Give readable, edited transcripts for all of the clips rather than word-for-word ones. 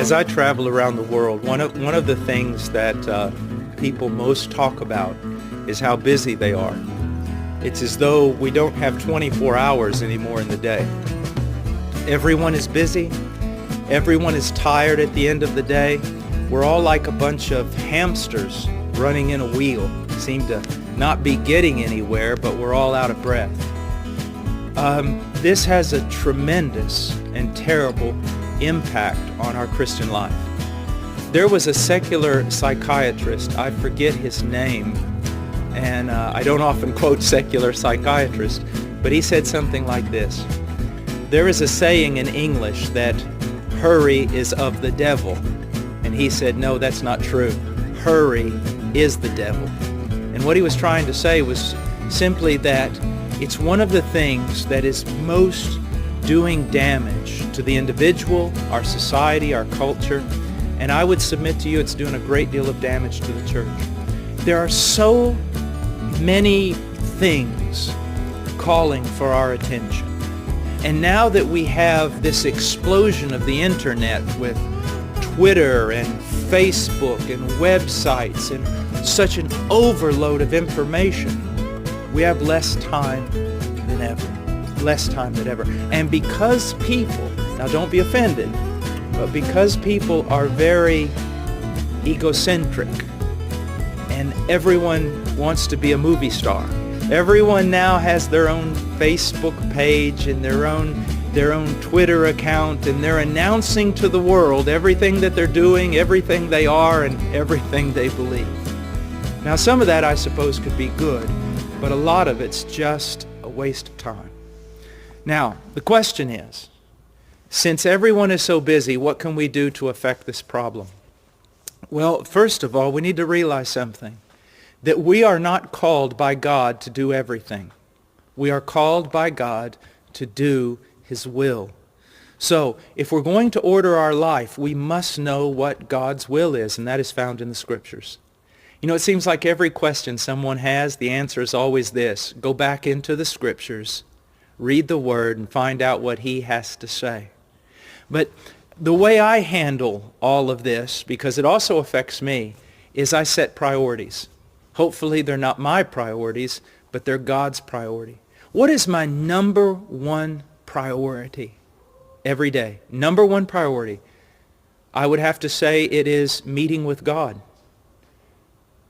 As I travel around the world, one of the things that people most talk about is how busy they are. It's as though we don't have 24 hours anymore in the day. Everyone is busy. Everyone is tired at the end of the day. We're all like a bunch of hamsters running in a wheel. Seem to not be getting anywhere, but we're all out of breath. This has a tremendous and terrible impact on our Christian life. There was a secular psychiatrist, I forget his name, and I don't often quote secular psychiatrists, but he said something like this. There is a saying in English that hurry is of the devil. And he said, no, that's not true. Hurry is the devil. And what he was trying to say was simply that it's one of the things that is most doing damage to the individual, our society, our culture. And I would submit to you it's doing a great deal of damage to the church. There are so many things calling for our attention. And now that we have this explosion of the internet with Twitter and Facebook and websites and such an overload of information, we have less time than ever. Less time than ever. And because people, now don't be offended, but because people are very egocentric and everyone wants to be a movie star, everyone now has their own Facebook page and their own Twitter account, and they're announcing to the world everything that they're doing, everything they are, and everything they believe. Now, some of that, I suppose, could be good, but a lot of it's just a waste of time. Now, the question is, since everyone is so busy, what can we do to affect this problem? Well, first of all, we need to realize something, that we are not called by God to do everything. We are called by God to do His will. So, if we're going to order our life, we must know what God's will is, and that is found in the Scriptures. You know, it seems like every question someone has, the answer is always this: go back into the Scriptures, read the Word, and find out what He has to say. But the way I handle all of this, because it also affects me, is I set priorities. Hopefully they're not my priorities, but they're God's priority. What is my number one priority every day? Number one priority. I would have to say it is meeting with God.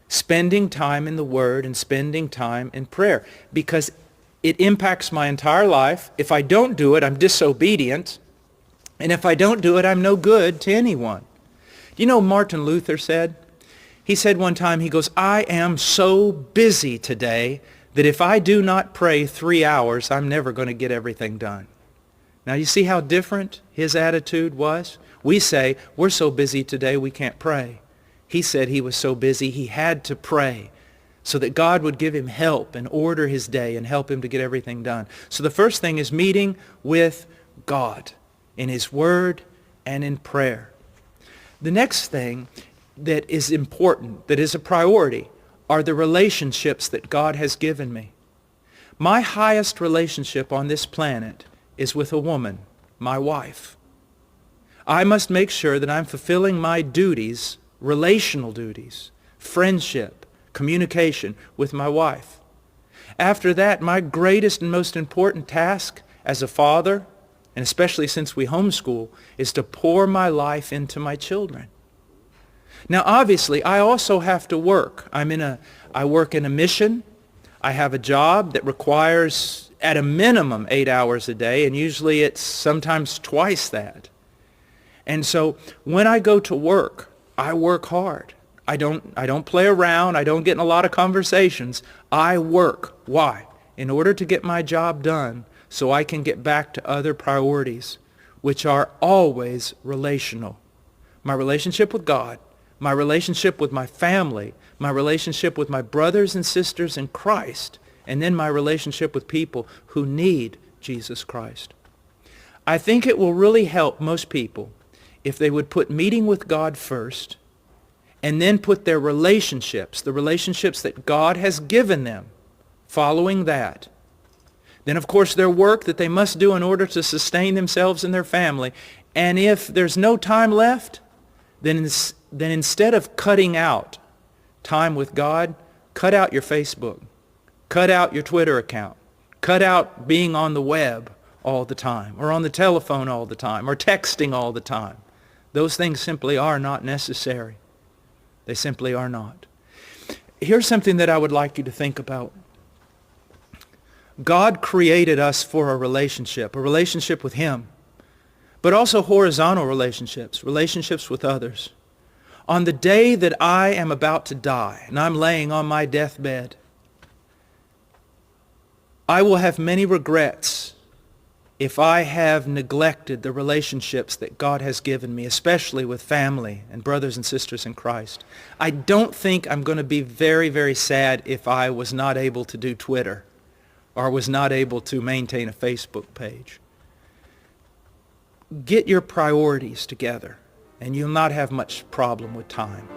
Spending time in the Word and spending time in prayer, because it impacts my entire life. If I don't do it, I'm disobedient. And if I don't do it, I'm no good to anyone. You know, Martin Luther said? He said one time, he goes, I am so busy today that if I do not pray 3 hours, I'm never going to get everything done. Now, you see how different his attitude was? We say, we're so busy today we can't pray. He said he was so busy he had to pray so that God would give him help and order his day and help him to get everything done. So the first thing is meeting with God in His Word and in prayer. The next thing that is important, that is a priority, are the relationships that God has given me. My highest relationship on this planet is with a woman, my wife. I must make sure that I'm fulfilling my duties, relational duties, friendship, communication with my wife. After that, my greatest and most important task as a father, and especially since we homeschool, is to pour my life into my children. Now, obviously, I also have to work. I work in a mission. I have a job that requires at a minimum 8 hours a day, and usually it's sometimes twice that. And so when I go to work, I work hard. I don't play around. I don't get in a lot of conversations. I work. Why? In order to get my job done so I can get back to other priorities, which are always relational. My relationship with God, my relationship with my family, my relationship with my brothers and sisters in Christ, and then my relationship with people who need Jesus Christ. I think it will really help most people if they would put meeting with God first and then put their relationships, the relationships that God has given them, following that. Then, of course, their work that they must do in order to sustain themselves and their family. And if there's no time left, then instead of cutting out time with God, cut out your Facebook. Cut out your Twitter account. Cut out being on the web all the time, or on the telephone all the time, or texting all the time. Those things simply are not necessary. They simply are not. Here's something that I would like you to think about. God created us for a relationship with Him, but also horizontal relationships with others. On the day that I am about to die, and I'm laying on my deathbed, I will have many regrets if I have neglected the relationships that God has given me, especially with family and brothers and sisters in Christ. I don't think I'm going to be very, very sad if I was not able to do Twitter or was not able to maintain a Facebook page. Get your priorities together, and you'll not have much problem with time.